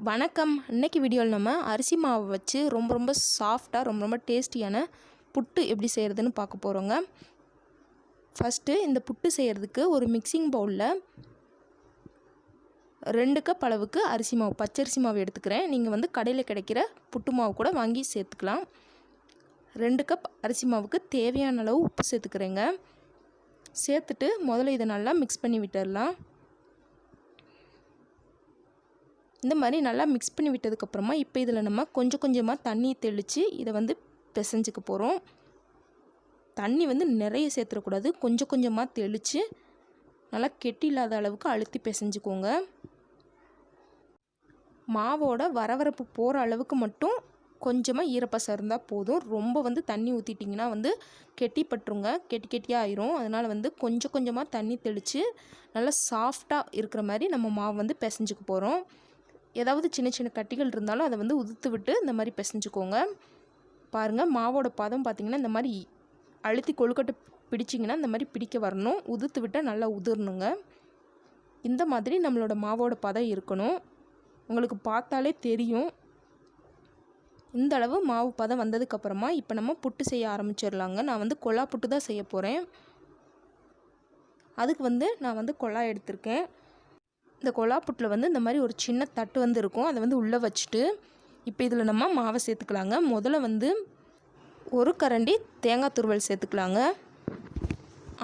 வணக்கம். இன்னைக்கு வீடியோவில் நம்ம அரிசி மாவு வச்சு ரொம்ப சாஃப்டாக ரொம்ப டேஸ்டியான புட்டு எப்படி செய்கிறதுன்னு பார்க்க போகிறோங்க. ஃபஸ்ட்டு இந்த புட்டு செய்கிறதுக்கு ஒரு மிக்சிங் பவுலில் 2 கப் அளவுக்கு அரிசி மாவு, பச்சரிசி மாவு எடுத்துக்கிறேன். நீங்கள் கடையில் கிடைக்கிற புட்டு மாவு கூட வாங்கி சேர்த்துக்கலாம். 2 கப் அரிசி மாவுக்கு தேவையான அளவு உப்பு சேர்த்துக்கிறேங்க. சேர்த்துட்டு முதல்ல இதை நல்லா மிக்ஸ் பண்ணி விட்டுடலாம். இந்த மாதிரி நல்லா மிக்ஸ் பண்ணி விட்டதுக்கப்புறமா இப்போ இதில் நம்ம கொஞ்சமாக தண்ணி தெளித்து இதை பிசைஞ்சிக்க போகிறோம். தண்ணி நிறைய சேர்த்துடக்கூடாது, கொஞ்சமாக தெளித்து நல்லா கெட்டி இல்லாத அளவுக்கு அழுத்தி பிசைஞ்சிக்கோங்க. மாவோட வரவரப்பு போகிற அளவுக்கு மட்டும் கொஞ்சமாக ஈரப்பசம் இருந்தால் போதும். ரொம்ப தண்ணி ஊற்றிட்டிங்கன்னா கெட்டிப்பட்டுருங்க, கெட்டியாக ஆயிரும். அதனால் கொஞ்சமாக தண்ணி தெளித்து நல்லா சாஃப்டாக இருக்கிற மாதிரி நம்ம மாவு பிசைஞ்சிக்க போகிறோம். ஏதாவது சின்ன கட்டிகள் இருந்தாலும் அதை உதுத்து விட்டு இந்த மாதிரி பிசைஞ்சுக்கோங்க. பாருங்கள், மாவோட பதம் பார்த்திங்கன்னா இந்த மாதிரி அழுத்தி கொழுக்கட்டை பிடிச்சிங்கன்னா இந்த மாதிரி பிடிக்க வரணும். உதுத்து விட்டால் நல்லா உதிரணுங்க. இந்த மாதிரி நம்மளோட மாவோட பதம் இருக்கணும். உங்களுக்கு பார்த்தாலே தெரியும். இந்த அளவு மாவு பதம் வந்ததுக்கப்புறமா இப்போ நம்ம புட்டு செய்ய ஆரம்பிச்சிடலாங்க. நான் கொழா புட்டு தான் செய்ய போகிறேன். அதுக்கு நான் கொழா எடுத்திருக்கேன். இந்த கொழா புட்டில் இந்த மாதிரி ஒரு சின்ன தட்டு இருக்கும். அதை உள்ளே வச்சுட்டு இப்போ இதில் நம்ம மாவை சேர்த்துக்கலாங்க. முதல்ல ஒரு கரண்டி தேங்காய் துருவல் சேர்த்துக்கலாங்க.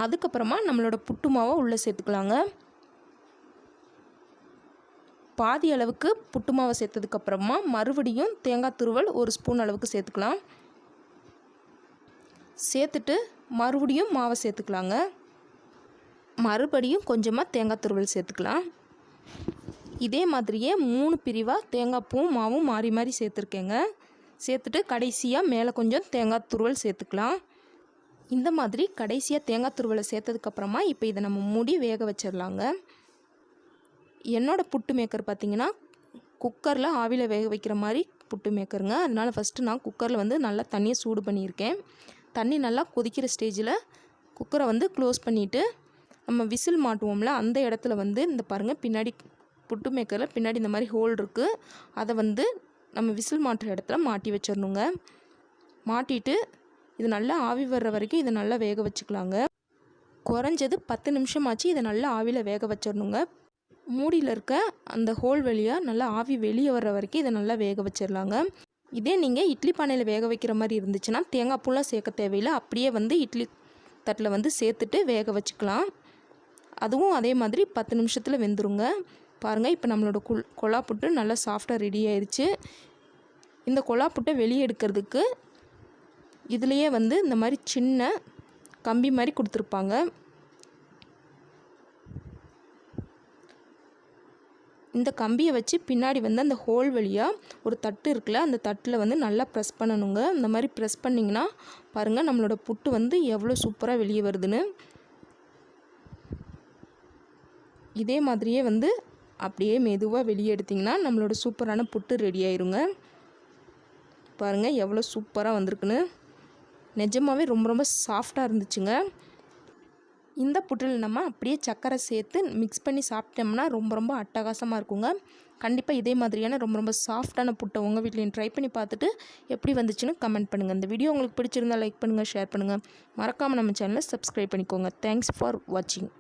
அதுக்கப்புறமா நம்மளோட புட்டு மாவை உள்ளே சேர்த்துக்கலாங்க. பாதி அளவுக்கு புட்டு மாவை சேர்த்ததுக்கப்புறமா மறுபடியும் தேங்காய் துருவல் 1 ஸ்பூன் அளவுக்கு சேர்த்துக்கலாம். சேர்த்துட்டு மறுபடியும் மாவை சேர்த்துக்கலாங்க. மறுபடியும் கொஞ்சமாக தேங்காய் துருவல் சேர்த்துக்கலாம். இதே மாதிரியே 3 பிரிவாக தேங்காய் பூவும் மாவும் மாறி சேர்த்துருக்கேங்க. சேர்த்துட்டு கடைசியாக மேலே கொஞ்சம் தேங்காய் துருவல் சேர்த்துக்கலாம். இந்த மாதிரி கடைசியாக தேங்காய் துருவலை சேர்த்ததுக்கப்புறமா இப்போ இதை நம்ம மூடி வேக வச்சிடலாங்க. என்னோடய புட்டு மேக்கர் பார்த்திங்கன்னா குக்கரில் ஆவியில் வேக வைக்கிற மாதிரி புட்டு மேக்கருங்க. அதனால் ஃபஸ்ட்டு நான் குக்கரில் நல்லா தண்ணியை சூடு பண்ணியிருக்கேன். தண்ணி நல்லா கொதிக்கிற ஸ்டேஜில் குக்கரை க்ளோஸ் பண்ணிவிட்டு நம்ம விசில் மாட்டுவோம்ல, அந்த இடத்துல இந்த பாருங்கள், பின்னாடி புட்டு மேக்கரில் பின்னாடி இந்த மாதிரி ஹோல் இருக்குது. அதை நம்ம விசில் மாட்டுற இடத்துல மாட்டி வச்சிடணுங்க. மாட்டிட்டு இது நல்லா ஆவி வர்ற வரைக்கும் இதை நல்லா வேக வச்சுக்கலாங்க. குறைஞ்சது 10 நிமிஷமாச்சு இதை நல்லா ஆவியில் வேக வச்சிடணுங்க. மூடியில் இருக்க அந்த ஹோல் வழியாக நல்லா ஆவி வெளியே வர்ற வரைக்கும் இதை நல்லா வேக வச்சிடலாங்க. இதே நீங்கள் இட்லி பானையில் வேக வைக்கிற மாதிரி இருந்துச்சுன்னா தேங்காய் பூலாம் சேர்க்க தேவையில்லை. அப்படியே இட்லி தட்டில் சேர்த்துட்டு வேக வச்சுக்கலாம். அதுவும் அதே மாதிரி 10 நிமிஷத்தில் வெந்துருங்க. பாருங்கள், இப்போ நம்மளோட கொழா புட்டு நல்லா சாஃப்டாக ரெடி ஆயிடுச்சு. இந்த கொழா புட்டை வெளியே எடுக்கிறதுக்கு இதுலேயே இந்த மாதிரி சின்ன கம்பி மாதிரி கொடுத்துருப்பாங்க. இந்த கம்பியை வச்சு பின்னாடி அந்த ஹோல் வழியாக ஒரு தட்டு இருக்குல்ல, அந்த தட்டில் நல்லா ப்ரெஸ் பண்ணணுங்க. இந்த மாதிரி ப்ரெஸ் பண்ணிங்கன்னா பாருங்கள், நம்மளோட புட்டு எவ்வளோ சூப்பராக வெளியே வருதுன்னு. இதே மாதிரியே அப்படியே மெதுவாக வெளியே எடுத்திங்கன்னா நம்மளோட சூப்பரான புட்டு ரெடி ஆயிருங்க. பாருங்கள் எவ்வளோ சூப்பராக வந்திருக்குன்னு. நிஜமாகவே ரொம்ப சாஃப்டாக இருந்துச்சுங்க. இந்த புட்டில் நம்ம அப்படியே சர்க்கரை சேர்த்து மிக்ஸ் பண்ணி சாப்பிட்டோம்னா ரொம்ப அட்டகாசமாக இருக்குங்க. கண்டிப்பாக இதே மாதிரியான ரொம்ப சாஃப்டான புட்டை உங்கள் வீட்லையும் ட்ரை பண்ணி பார்த்துட்டு எப்படி வந்துச்சுன்னு கமெண்ட் பண்ணுங்கள். இந்த வீடியோ உங்களுக்கு பிடிச்சிருந்தால் லைக் பண்ணுங்கள், ஷேர் பண்ணுங்கள். மறக்காமல் நம்ம சேனலை சப்ஸ்கிரைப் பண்ணிக்கோங்க. தேங்க்ஸ் ஃபார் வாட்சிங்.